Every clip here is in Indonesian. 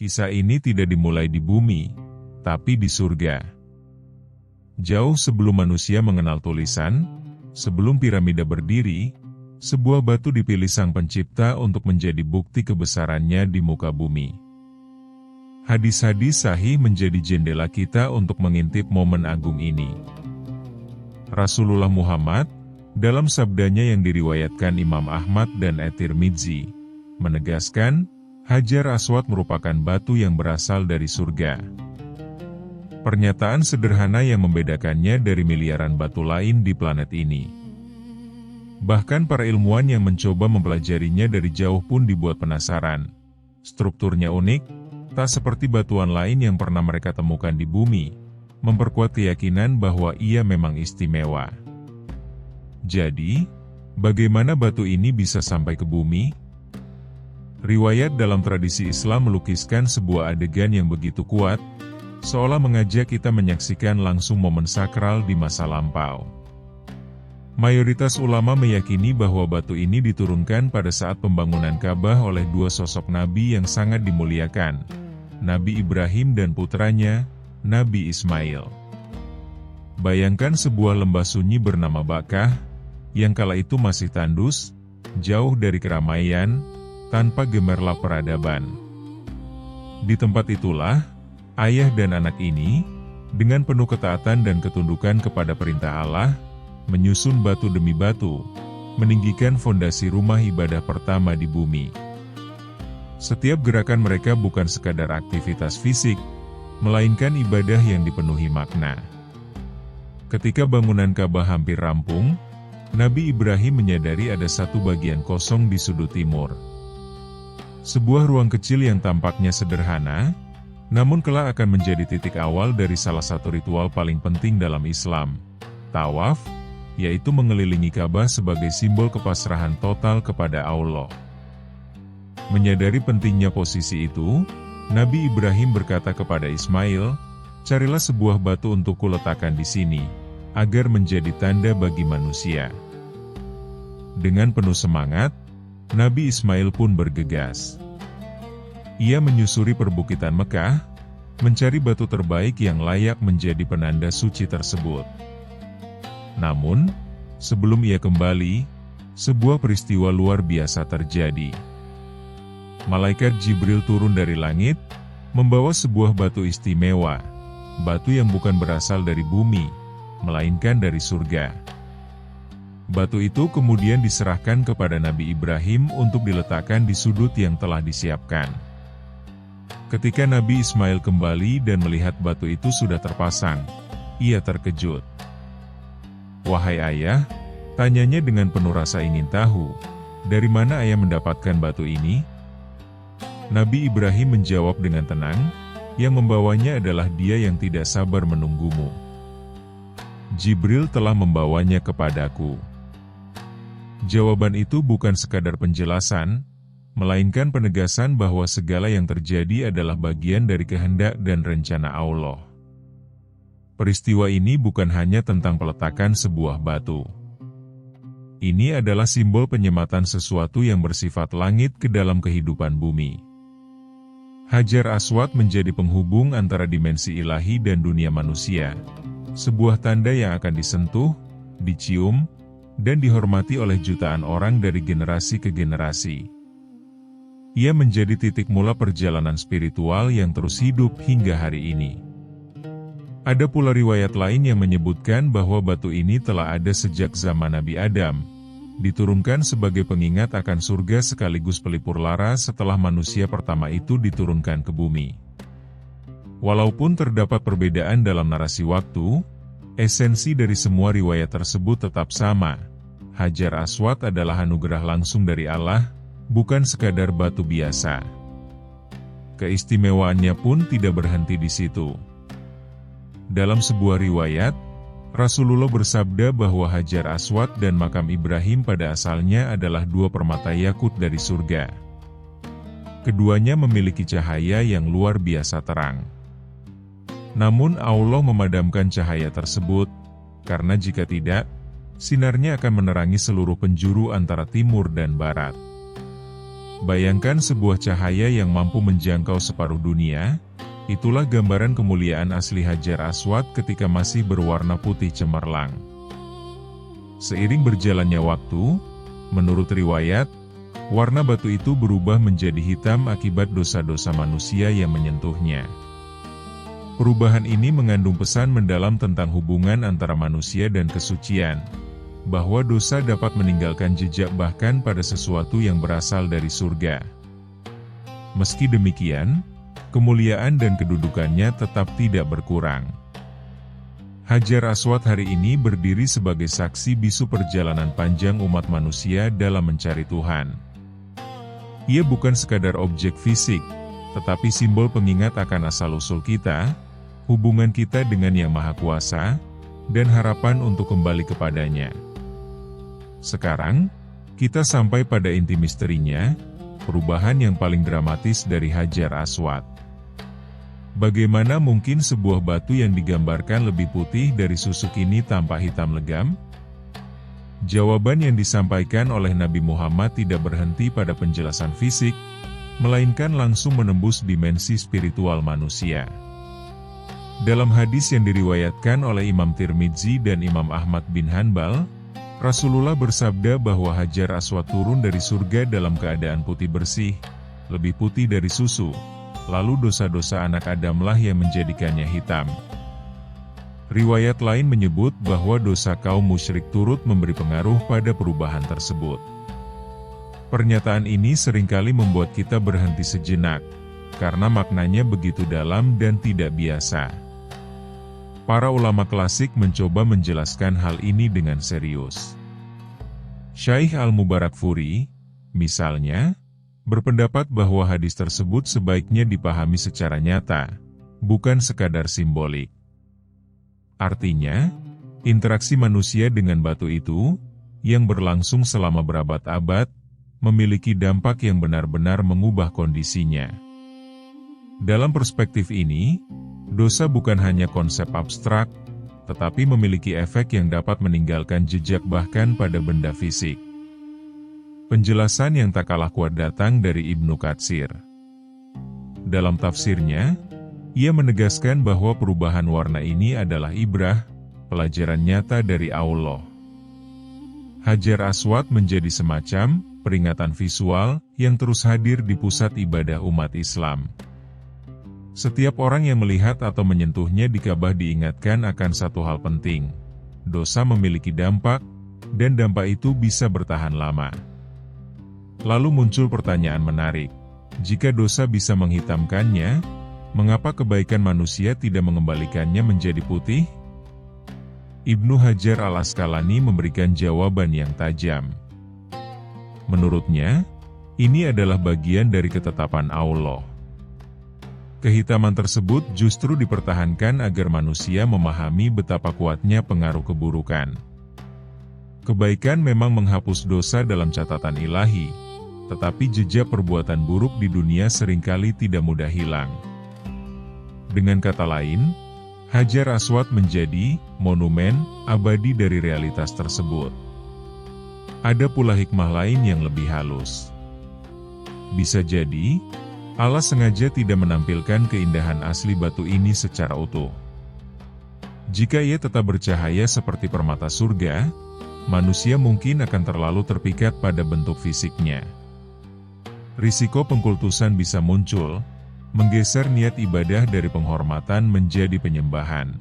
Kisah ini tidak dimulai di bumi, tapi di surga. Jauh sebelum manusia mengenal tulisan, sebelum piramida berdiri, sebuah batu dipilih Sang Pencipta untuk menjadi bukti kebesarannya di muka bumi. Hadis-hadis sahih menjadi jendela kita untuk mengintip momen agung ini. Rasulullah Muhammad, dalam sabdanya yang diriwayatkan Imam Ahmad dan At-Tirmidzi, menegaskan, Hajar Aswad merupakan batu yang berasal dari surga. Pernyataan sederhana yang membedakannya dari miliaran batu lain di planet ini. Bahkan para ilmuwan yang mencoba mempelajarinya dari jauh pun dibuat penasaran. Strukturnya unik, tak seperti batuan lain yang pernah mereka temukan di bumi, memperkuat keyakinan bahwa ia memang istimewa. Jadi, bagaimana batu ini bisa sampai ke bumi? Riwayat dalam tradisi Islam melukiskan sebuah adegan yang begitu kuat, seolah mengajak kita menyaksikan langsung momen sakral di masa lampau. Mayoritas ulama meyakini bahwa batu ini diturunkan pada saat pembangunan Ka'bah oleh dua sosok nabi yang sangat dimuliakan, Nabi Ibrahim dan putranya, Nabi Ismail. Bayangkan sebuah lembah sunyi bernama Bakkah, yang kala itu masih tandus, jauh dari keramaian, tanpa gemerlap peradaban. Di tempat itulah, ayah dan anak ini, dengan penuh ketaatan dan ketundukan kepada perintah Allah, menyusun batu demi batu, meninggikan fondasi rumah ibadah pertama di bumi. Setiap gerakan mereka bukan sekadar aktivitas fisik, melainkan ibadah yang dipenuhi makna. Ketika bangunan Ka'bah hampir rampung, Nabi Ibrahim menyadari ada satu bagian kosong di sudut timur. Sebuah ruang kecil yang tampaknya sederhana, namun kelak akan menjadi titik awal dari salah satu ritual paling penting dalam Islam, tawaf, yaitu mengelilingi Ka'bah sebagai simbol kepasrahan total kepada Allah. Menyadari pentingnya posisi itu, Nabi Ibrahim berkata kepada Ismail, "Carilah sebuah batu untuk kuletakkan di sini, agar menjadi tanda bagi manusia." Dengan penuh semangat, Nabi Ismail pun bergegas. Ia menyusuri perbukitan Mekah, mencari batu terbaik yang layak menjadi penanda suci tersebut. Namun, sebelum ia kembali, sebuah peristiwa luar biasa terjadi. Malaikat Jibril turun dari langit, membawa sebuah batu istimewa, batu yang bukan berasal dari bumi, melainkan dari surga. Batu itu kemudian diserahkan kepada Nabi Ibrahim untuk diletakkan di sudut yang telah disiapkan. Ketika Nabi Ismail kembali dan melihat batu itu sudah terpasang, ia terkejut. "Wahai ayah," tanyanya dengan penuh rasa ingin tahu, "dari mana ayah mendapatkan batu ini?" Nabi Ibrahim menjawab dengan tenang, "Yang membawanya adalah Dia yang tidak sabar menunggumu. Jibril telah membawanya kepadaku." Jawaban itu bukan sekadar penjelasan, melainkan penegasan bahwa segala yang terjadi adalah bagian dari kehendak dan rencana Allah. Peristiwa ini bukan hanya tentang peletakan sebuah batu. Ini adalah simbol penyematan sesuatu yang bersifat langit ke dalam kehidupan bumi. Hajar Aswad menjadi penghubung antara dimensi ilahi dan dunia manusia, sebuah tanda yang akan disentuh, dicium, dan dihormati oleh jutaan orang dari generasi ke generasi. Ia menjadi titik mula perjalanan spiritual yang terus hidup hingga hari ini. Ada pula riwayat lain yang menyebutkan bahwa batu ini telah ada sejak zaman Nabi Adam, diturunkan sebagai pengingat akan surga sekaligus pelipur lara setelah manusia pertama itu diturunkan ke bumi. Walaupun terdapat perbedaan dalam narasi waktu, esensi dari semua riwayat tersebut tetap sama. Hajar Aswad adalah anugerah langsung dari Allah, bukan sekadar batu biasa. Keistimewaannya pun tidak berhenti di situ. Dalam sebuah riwayat, Rasulullah bersabda bahwa Hajar Aswad dan makam Ibrahim pada asalnya adalah dua permata yakut dari surga. Keduanya memiliki cahaya yang luar biasa terang. Namun Allah memadamkan cahaya tersebut, karena jika tidak, sinarnya akan menerangi seluruh penjuru antara timur dan barat. Bayangkan sebuah cahaya yang mampu menjangkau separuh dunia. Itulah gambaran kemuliaan asli Hajar Aswad ketika masih berwarna putih cemerlang. Seiring berjalannya waktu, menurut riwayat, warna batu itu berubah menjadi hitam akibat dosa-dosa manusia yang menyentuhnya. Perubahan ini mengandung pesan mendalam tentang hubungan antara manusia dan kesucian, bahwa dosa dapat meninggalkan jejak bahkan pada sesuatu yang berasal dari surga. Meski demikian, kemuliaan dan kedudukannya tetap tidak berkurang. Hajar Aswad hari ini berdiri sebagai saksi bisu perjalanan panjang umat manusia dalam mencari Tuhan. Ia bukan sekadar objek fisik, tetapi simbol pengingat akan asal-usul kita, hubungan kita dengan Yang Maha Kuasa, dan harapan untuk kembali kepadanya. Sekarang, kita sampai pada inti misterinya, perubahan yang paling dramatis dari Hajar Aswad. Bagaimana mungkin sebuah batu yang digambarkan lebih putih dari susu kini tampak hitam legam? Jawaban yang disampaikan oleh Nabi Muhammad tidak berhenti pada penjelasan fisik, melainkan langsung menembus dimensi spiritual manusia. Dalam hadis yang diriwayatkan oleh Imam Tirmidzi dan Imam Ahmad bin Hanbal, Rasulullah bersabda bahwa Hajar Aswad turun dari surga dalam keadaan putih bersih, lebih putih dari susu. Lalu dosa-dosa anak Adamlah yang menjadikannya hitam. Riwayat lain menyebut bahwa dosa kaum musyrik turut memberi pengaruh pada perubahan tersebut. Pernyataan ini seringkali membuat kita berhenti sejenak, karena maknanya begitu dalam dan tidak biasa. Para ulama klasik mencoba menjelaskan hal ini dengan serius. Syaikh Al-Mubarakfuri, misalnya, berpendapat bahwa hadis tersebut sebaiknya dipahami secara nyata, bukan sekadar simbolik. Artinya, interaksi manusia dengan batu itu, yang berlangsung selama berabad-abad, memiliki dampak yang benar-benar mengubah kondisinya. Dalam perspektif ini, dosa bukan hanya konsep abstrak, tetapi memiliki efek yang dapat meninggalkan jejak bahkan pada benda fisik. Penjelasan yang tak kalah kuat datang dari Ibnu Katsir. Dalam tafsirnya, ia menegaskan bahwa perubahan warna ini adalah ibrah, pelajaran nyata dari Allah. Hajar Aswad menjadi semacam peringatan visual yang terus hadir di pusat ibadah umat Islam. Setiap orang yang melihat atau menyentuhnya di Ka'bah diingatkan akan satu hal penting. Dosa memiliki dampak, dan dampak itu bisa bertahan lama. Lalu muncul pertanyaan menarik. Jika dosa bisa menghitamkannya, mengapa kebaikan manusia tidak mengembalikannya menjadi putih? Ibnu Hajar Al-Asqalani memberikan jawaban yang tajam. Menurutnya, ini adalah bagian dari ketetapan Allah. Kehitaman tersebut justru dipertahankan agar manusia memahami betapa kuatnya pengaruh keburukan. Kebaikan memang menghapus dosa dalam catatan ilahi, tetapi jejak perbuatan buruk di dunia seringkali tidak mudah hilang. Dengan kata lain, Hajar Aswad menjadi monumen abadi dari realitas tersebut. Ada pula hikmah lain yang lebih halus. Bisa jadi, Allah sengaja tidak menampilkan keindahan asli batu ini secara utuh. Jika ia tetap bercahaya seperti permata surga, manusia mungkin akan terlalu terpikat pada bentuk fisiknya. Risiko pengkultusan bisa muncul, menggeser niat ibadah dari penghormatan menjadi penyembahan.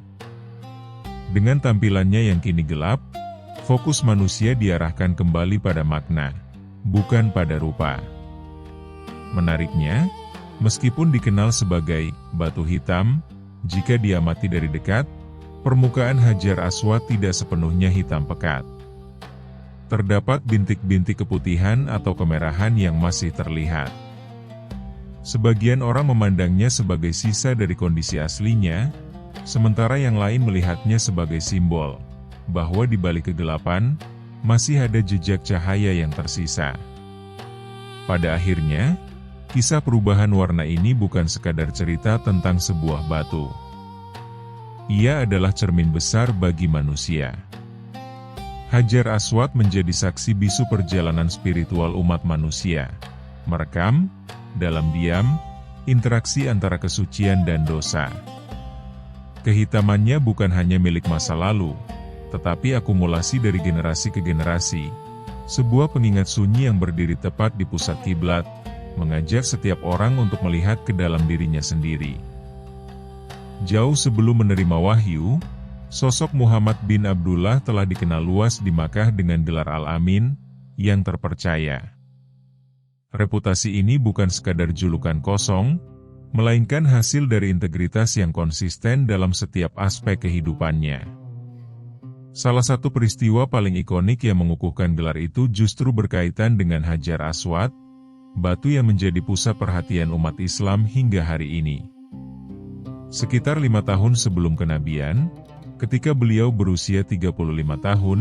Dengan tampilannya yang kini gelap, fokus manusia diarahkan kembali pada makna, bukan pada rupa. Menariknya, meskipun dikenal sebagai batu hitam, jika diamati dari dekat, permukaan Hajar Aswad tidak sepenuhnya hitam pekat. Terdapat bintik-bintik keputihan atau kemerahan yang masih terlihat. Sebagian orang memandangnya sebagai sisa dari kondisi aslinya, sementara yang lain melihatnya sebagai simbol, bahwa di balik kegelapan, masih ada jejak cahaya yang tersisa. Pada akhirnya, kisah perubahan warna ini bukan sekadar cerita tentang sebuah batu. Ia adalah cermin besar bagi manusia. Hajar Aswad menjadi saksi bisu perjalanan spiritual umat manusia, merekam, dalam diam, interaksi antara kesucian dan dosa. Kehitamannya bukan hanya milik masa lalu, tetapi akumulasi dari generasi ke generasi. Sebuah pengingat sunyi yang berdiri tepat di pusat kiblat, mengajak setiap orang untuk melihat ke dalam dirinya sendiri. Jauh sebelum menerima wahyu, sosok Muhammad bin Abdullah telah dikenal luas di Makkah dengan gelar Al-Amin, yang terpercaya. Reputasi ini bukan sekadar julukan kosong, melainkan hasil dari integritas yang konsisten dalam setiap aspek kehidupannya. Salah satu peristiwa paling ikonik yang mengukuhkan gelar itu justru berkaitan dengan Hajar Aswad, batu yang menjadi pusat perhatian umat Islam hingga hari ini. Sekitar 5 tahun sebelum kenabian, ketika beliau berusia 35 tahun,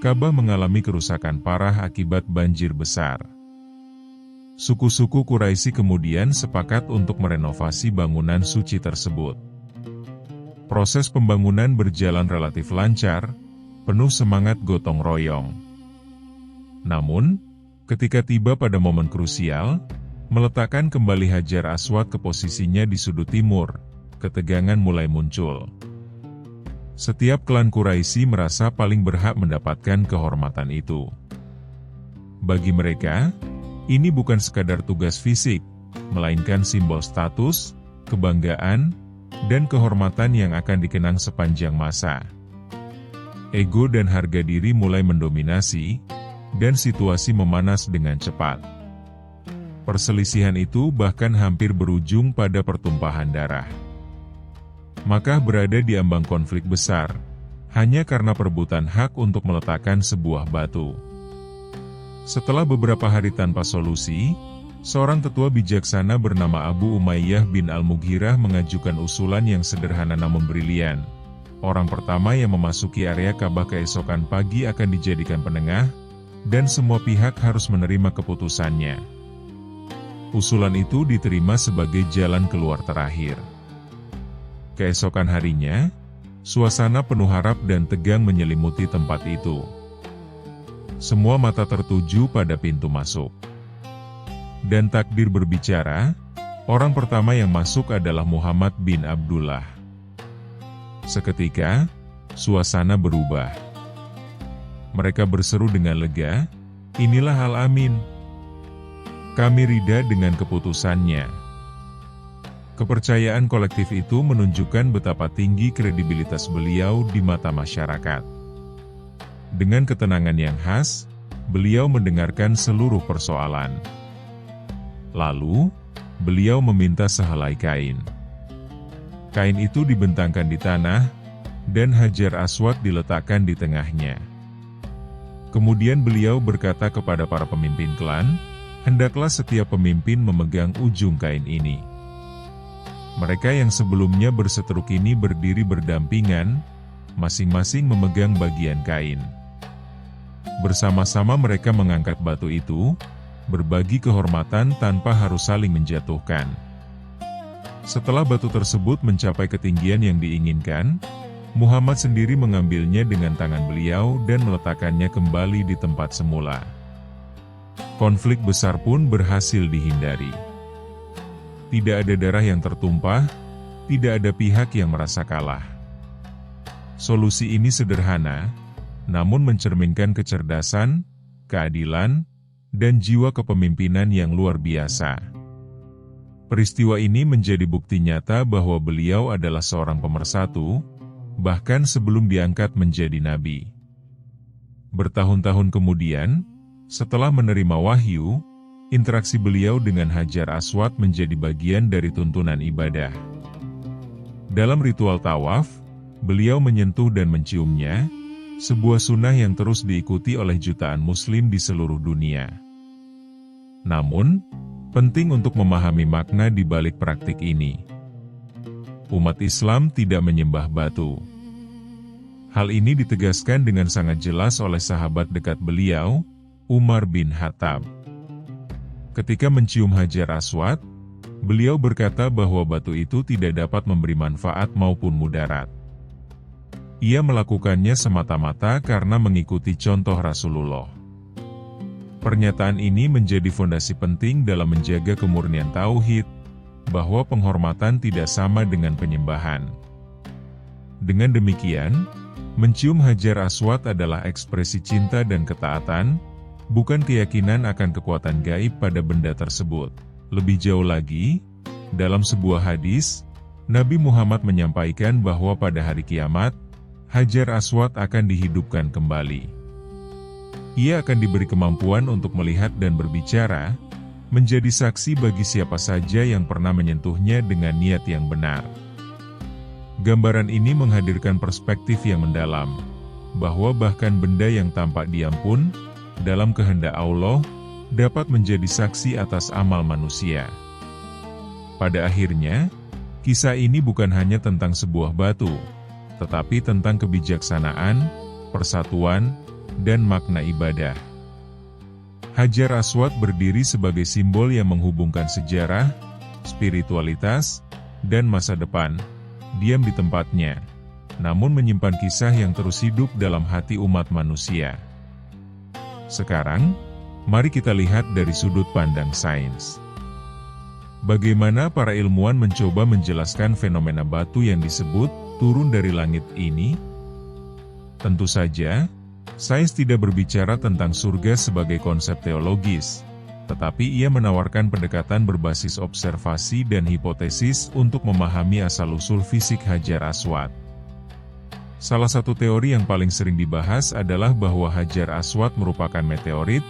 Ka'bah mengalami kerusakan parah akibat banjir besar. Suku-suku Quraisy kemudian sepakat untuk merenovasi bangunan suci tersebut. Proses pembangunan berjalan relatif lancar, penuh semangat gotong royong. Namun, ketika tiba pada momen krusial, meletakkan kembali Hajar Aswad ke posisinya di sudut timur, ketegangan mulai muncul. Setiap klan Quraisy merasa paling berhak mendapatkan kehormatan itu. Bagi mereka, ini bukan sekadar tugas fisik, melainkan simbol status, kebanggaan, dan kehormatan yang akan dikenang sepanjang masa. Ego dan harga diri mulai mendominasi, dan situasi memanas dengan cepat. Perselisihan itu bahkan hampir berujung pada pertumpahan darah. Makkah berada di ambang konflik besar, hanya karena perebutan hak untuk meletakkan sebuah batu. Setelah beberapa hari tanpa solusi, seorang tetua bijaksana bernama Abu Umayyah bin Al-Mughirah mengajukan usulan yang sederhana namun brilian. Orang pertama yang memasuki area Ka'bah keesokan pagi akan dijadikan penengah, dan semua pihak harus menerima keputusannya. Usulan itu diterima sebagai jalan keluar terakhir. Keesokan harinya, suasana penuh harap dan tegang menyelimuti tempat itu. Semua mata tertuju pada pintu masuk. Dan takdir berbicara, orang pertama yang masuk adalah Muhammad bin Abdullah. Seketika, suasana berubah. Mereka berseru dengan lega, "Inilah Al-Amin. Kami ridha dengan keputusannya." Kepercayaan kolektif itu menunjukkan betapa tinggi kredibilitas beliau di mata masyarakat. Dengan ketenangan yang khas, beliau mendengarkan seluruh persoalan. Lalu, beliau meminta sehelai kain. Kain itu dibentangkan di tanah, dan Hajar Aswad diletakkan di tengahnya. Kemudian beliau berkata kepada para pemimpin klan, hendaklah setiap pemimpin memegang ujung kain ini. Mereka yang sebelumnya berseteru kini berdiri berdampingan, masing-masing memegang bagian kain. Bersama-sama mereka mengangkat batu itu, berbagi kehormatan tanpa harus saling menjatuhkan. Setelah batu tersebut mencapai ketinggian yang diinginkan, Muhammad sendiri mengambilnya dengan tangan beliau dan meletakkannya kembali di tempat semula. Konflik besar pun berhasil dihindari. Tidak ada darah yang tertumpah, tidak ada pihak yang merasa kalah. Solusi ini sederhana, namun mencerminkan kecerdasan, keadilan, dan jiwa kepemimpinan yang luar biasa. Peristiwa ini menjadi bukti nyata bahwa beliau adalah seorang pemersatu, bahkan sebelum diangkat menjadi nabi. Bertahun-tahun kemudian, setelah menerima wahyu, interaksi beliau dengan Hajar Aswad menjadi bagian dari tuntunan ibadah. Dalam ritual tawaf, beliau menyentuh dan menciumnya, sebuah sunnah yang terus diikuti oleh jutaan muslim di seluruh dunia. Namun, penting untuk memahami makna di balik praktik ini. Umat Islam tidak menyembah batu. Hal ini ditegaskan dengan sangat jelas oleh sahabat dekat beliau, Umar bin Khattab. Ketika mencium Hajar Aswad, beliau berkata bahwa batu itu tidak dapat memberi manfaat maupun mudarat. Ia melakukannya semata-mata karena mengikuti contoh Rasulullah. Pernyataan ini menjadi fondasi penting dalam menjaga kemurnian tauhid, bahwa penghormatan tidak sama dengan penyembahan. Dengan demikian, mencium Hajar Aswad adalah ekspresi cinta dan ketaatan, bukan keyakinan akan kekuatan gaib pada benda tersebut. Lebih jauh lagi, dalam sebuah hadis, Nabi Muhammad menyampaikan bahwa pada hari kiamat, Hajar Aswad akan dihidupkan kembali. Ia akan diberi kemampuan untuk melihat dan berbicara, menjadi saksi bagi siapa saja yang pernah menyentuhnya dengan niat yang benar. Gambaran ini menghadirkan perspektif yang mendalam, bahwa bahkan benda yang tampak diam pun, dalam kehendak Allah, dapat menjadi saksi atas amal manusia. Pada akhirnya, kisah ini bukan hanya tentang sebuah batu, tetapi tentang kebijaksanaan, persatuan, dan makna ibadah. Hajar Aswad berdiri sebagai simbol yang menghubungkan sejarah, spiritualitas, dan masa depan, diam di tempatnya, namun menyimpan kisah yang terus hidup dalam hati umat manusia. Sekarang, mari kita lihat dari sudut pandang sains. Bagaimana para ilmuwan mencoba menjelaskan fenomena batu yang disebut turun dari langit ini? Tentu saja, sains tidak berbicara tentang surga sebagai konsep teologis, tetapi ia menawarkan pendekatan berbasis observasi dan hipotesis untuk memahami asal-usul fisik Hajar Aswad. Salah satu teori yang paling sering dibahas adalah bahwa Hajar Aswad merupakan meteorit,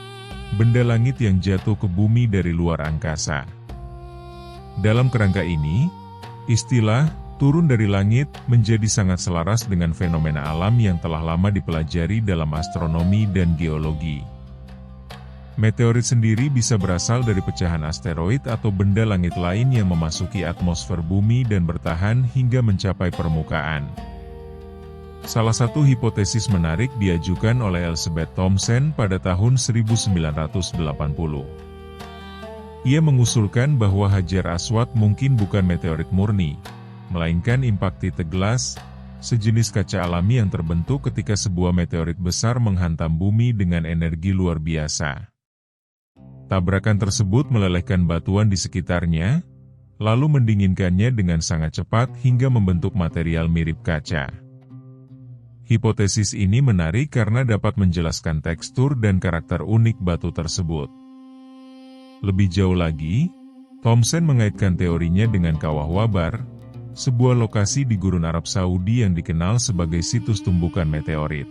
benda langit yang jatuh ke bumi dari luar angkasa. Dalam kerangka ini, istilah turun dari langit menjadi sangat selaras dengan fenomena alam yang telah lama dipelajari dalam astronomi dan geologi. Meteorit sendiri bisa berasal dari pecahan asteroid atau benda langit lain yang memasuki atmosfer bumi dan bertahan hingga mencapai permukaan. Salah satu hipotesis menarik diajukan oleh Elizabeth Thompson pada tahun 1980. Ia mengusulkan bahwa Hajar Aswad mungkin bukan meteorit murni, melainkan impaktite glass, sejenis kaca alami yang terbentuk ketika sebuah meteorit besar menghantam bumi dengan energi luar biasa. Tabrakan tersebut melelehkan batuan di sekitarnya, lalu mendinginkannya dengan sangat cepat hingga membentuk material mirip kaca. Hipotesis ini menarik karena dapat menjelaskan tekstur dan karakter unik batu tersebut. Lebih jauh lagi, Thompson mengaitkan teorinya dengan Kawah Wabar, sebuah lokasi di Gurun Arab Saudi yang dikenal sebagai situs tumbukan meteorit.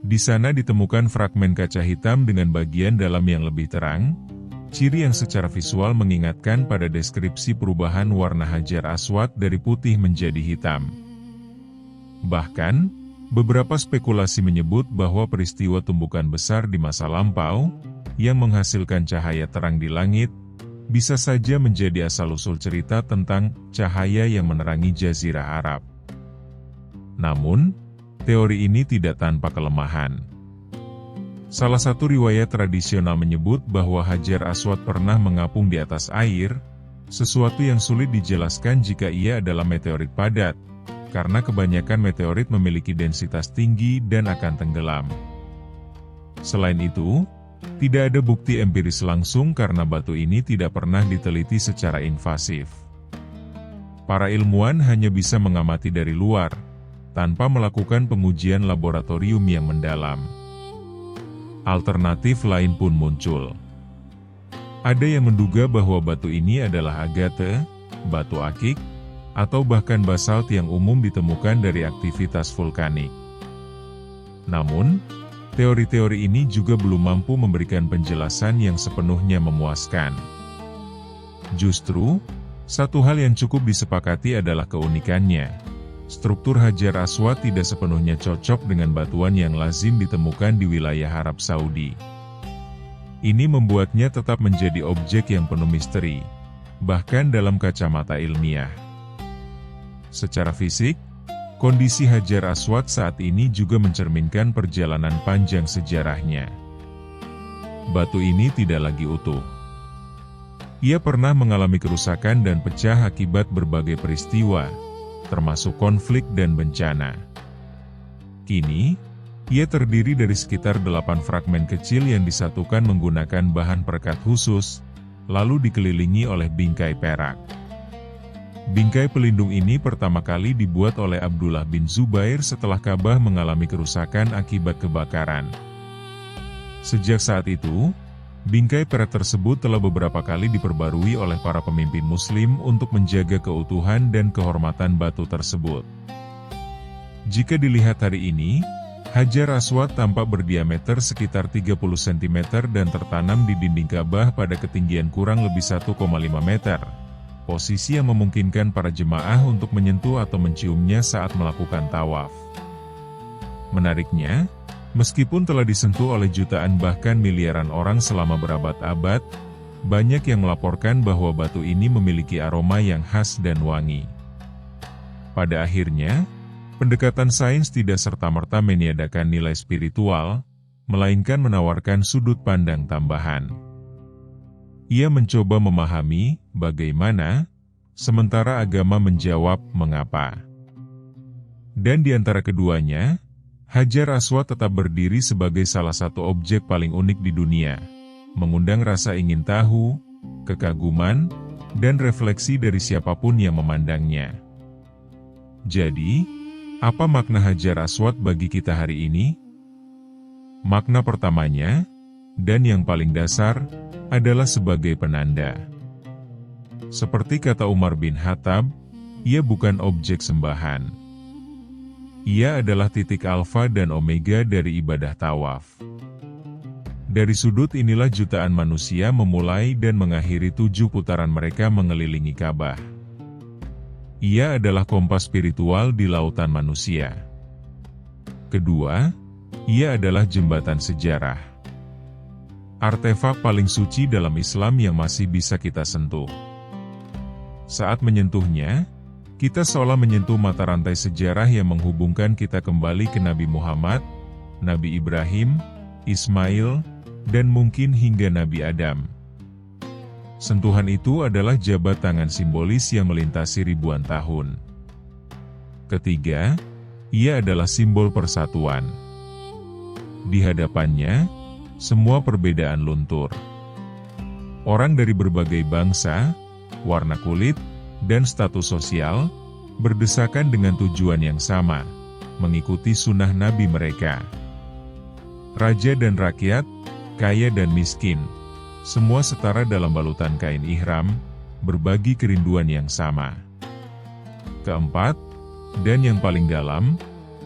Di sana ditemukan fragmen kaca hitam dengan bagian dalam yang lebih terang, ciri yang secara visual mengingatkan pada deskripsi perubahan warna Hajar Aswad dari putih menjadi hitam. Bahkan, beberapa spekulasi menyebut bahwa peristiwa tumbukan besar di masa lampau, yang menghasilkan cahaya terang di langit, bisa saja menjadi asal-usul cerita tentang cahaya yang menerangi Jazirah Arab. Namun, teori ini tidak tanpa kelemahan. Salah satu riwayat tradisional menyebut bahwa Hajar Aswad pernah mengapung di atas air, sesuatu yang sulit dijelaskan jika ia adalah meteorit padat, karena kebanyakan meteorit memiliki densitas tinggi dan akan tenggelam. Selain itu, tidak ada bukti empiris langsung karena batu ini tidak pernah diteliti secara invasif. Para ilmuwan hanya bisa mengamati dari luar, tanpa melakukan pengujian laboratorium yang mendalam. Alternatif lain pun muncul. Ada yang menduga bahwa batu ini adalah agate, batu akik, atau bahkan basalt yang umum ditemukan dari aktivitas vulkanik. Namun, teori-teori ini juga belum mampu memberikan penjelasan yang sepenuhnya memuaskan. Justru, satu hal yang cukup disepakati adalah keunikannya. Struktur Hajar Aswad tidak sepenuhnya cocok dengan batuan yang lazim ditemukan di wilayah Arab Saudi. Ini membuatnya tetap menjadi objek yang penuh misteri, bahkan dalam kacamata ilmiah. Secara fisik, kondisi Hajar Aswad saat ini juga mencerminkan perjalanan panjang sejarahnya. Batu ini tidak lagi utuh. Ia pernah mengalami kerusakan dan pecah akibat berbagai peristiwa, termasuk konflik dan bencana. Kini, Ia terdiri dari sekitar 8 fragmen kecil yang disatukan menggunakan bahan perekat khusus, lalu dikelilingi oleh bingkai perak. Bingkai pelindung ini pertama kali dibuat oleh Abdullah bin Zubair setelah Ka'bah mengalami kerusakan akibat kebakaran. Sejak saat itu, bingkai perak tersebut telah beberapa kali diperbarui oleh para pemimpin Muslim untuk menjaga keutuhan dan kehormatan batu tersebut. Jika dilihat hari ini, Hajar Aswad tampak berdiameter sekitar 30 cm dan tertanam di dinding Ka'bah pada ketinggian kurang lebih 1,5 meter. Posisi yang memungkinkan para jemaah untuk menyentuh atau menciumnya saat melakukan tawaf. Menariknya, meskipun telah disentuh oleh jutaan bahkan miliaran orang selama berabad-abad, banyak yang melaporkan bahwa batu ini memiliki aroma yang khas dan wangi. Pada akhirnya, pendekatan sains tidak serta-merta meniadakan nilai spiritual, melainkan menawarkan sudut pandang tambahan. Ia mencoba memahami bagaimana, sementara agama menjawab mengapa. Dan di antara keduanya, Hajar Aswad tetap berdiri sebagai salah satu objek paling unik di dunia, mengundang rasa ingin tahu, kekaguman, dan refleksi dari siapapun yang memandangnya. Jadi, apa makna Hajar Aswad bagi kita hari ini? Makna pertamanya, dan yang paling dasar, adalah sebagai penanda. Seperti kata Umar bin Khattab, ia bukan objek sembahan. Ia adalah titik alfa dan omega dari ibadah tawaf. Dari sudut inilah jutaan manusia memulai dan mengakhiri 7 putaran mereka mengelilingi Ka'bah. Ia adalah kompas spiritual di lautan manusia. Kedua, ia adalah jembatan sejarah. Artefak paling suci dalam Islam yang masih bisa kita sentuh. Saat menyentuhnya, kita seolah menyentuh mata rantai sejarah yang menghubungkan kita kembali ke Nabi Muhammad, Nabi Ibrahim, Ismail, dan mungkin hingga Nabi Adam. Sentuhan itu adalah jabat tangan simbolis yang melintasi ribuan tahun. Ketiga, ia adalah simbol persatuan. Di hadapannya, semua perbedaan luntur. Orang dari berbagai bangsa, warna kulit, dan status sosial, berdesakan dengan tujuan yang sama, mengikuti sunnah Nabi mereka. Raja dan rakyat, kaya dan miskin, semua setara dalam balutan kain ihram, berbagi kerinduan yang sama. Keempat, dan yang paling dalam,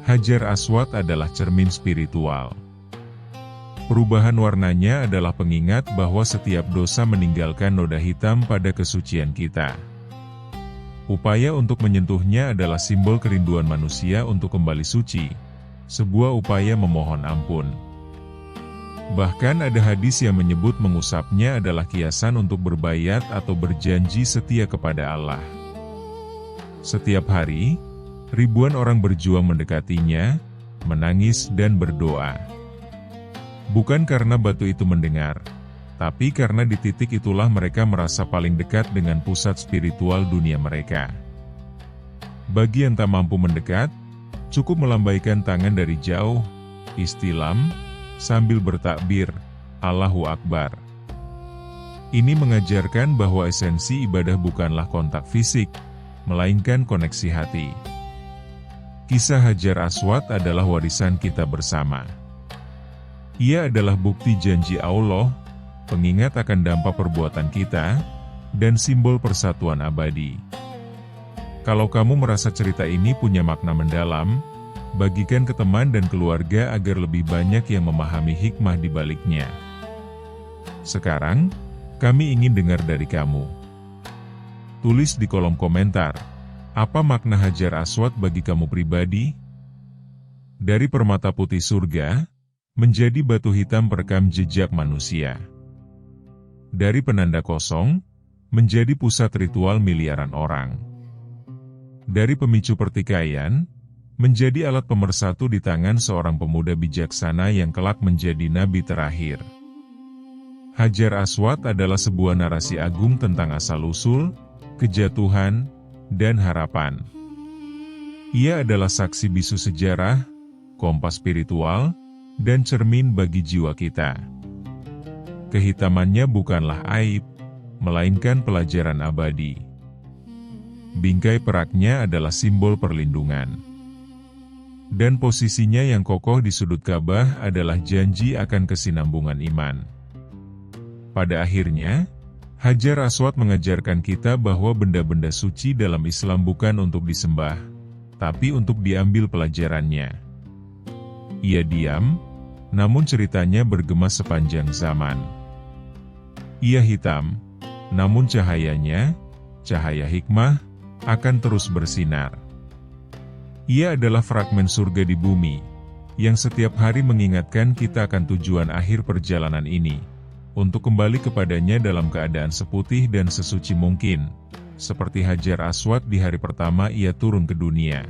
Hajar Aswad adalah cermin spiritual. Perubahan warnanya adalah pengingat bahwa setiap dosa meninggalkan noda hitam pada kesucian kita. Upaya untuk menyentuhnya adalah simbol kerinduan manusia untuk kembali suci, sebuah upaya memohon ampun. Bahkan ada hadis yang menyebut mengusapnya adalah kiasan untuk berbayat atau berjanji setia kepada Allah. Setiap hari, ribuan orang berjuang mendekatinya, menangis dan berdoa. Bukan karena batu itu mendengar, tapi karena di titik itulah mereka merasa paling dekat dengan pusat spiritual dunia mereka. Bagi yang tak mampu mendekat, cukup melambaikan tangan dari jauh, istilam, sambil bertakbir, Allahu Akbar. Ini mengajarkan bahwa esensi ibadah bukanlah kontak fisik, melainkan koneksi hati. Kisah Hajar Aswad adalah warisan kita bersama. Ia adalah bukti janji Allah, pengingat akan dampak perbuatan kita, dan simbol persatuan abadi. Kalau kamu merasa cerita ini punya makna mendalam, bagikan ke teman dan keluarga agar lebih banyak yang memahami hikmah di baliknya. Sekarang, kami ingin dengar dari kamu. Tulis di kolom komentar, apa makna Hajar Aswad bagi kamu pribadi? Dari permata putih surga, menjadi batu hitam perekam jejak manusia. Dari penanda kosong, menjadi pusat ritual miliaran orang. Dari pemicu pertikaian, menjadi alat pemersatu di tangan seorang pemuda bijaksana yang kelak menjadi nabi terakhir. Hajar Aswad adalah sebuah narasi agung tentang asal-usul, kejatuhan, dan harapan. Ia adalah saksi bisu sejarah, kompas spiritual, dan cermin bagi jiwa kita. Kehitamannya bukanlah aib, melainkan pelajaran abadi. Bingkai peraknya adalah simbol perlindungan. Dan posisinya yang kokoh di sudut Ka'bah adalah janji akan kesinambungan iman. Pada akhirnya, Hajar Aswad mengajarkan kita bahwa benda-benda suci dalam Islam bukan untuk disembah, tapi untuk diambil pelajarannya. Ia diam, namun ceritanya bergema sepanjang zaman. Ia hitam, namun cahayanya, cahaya hikmah, akan terus bersinar. Ia adalah fragmen surga di bumi, yang setiap hari mengingatkan kita akan tujuan akhir perjalanan ini, untuk kembali kepadanya dalam keadaan seputih dan sesuci mungkin, seperti Hajar Aswad di hari pertama ia turun ke dunia.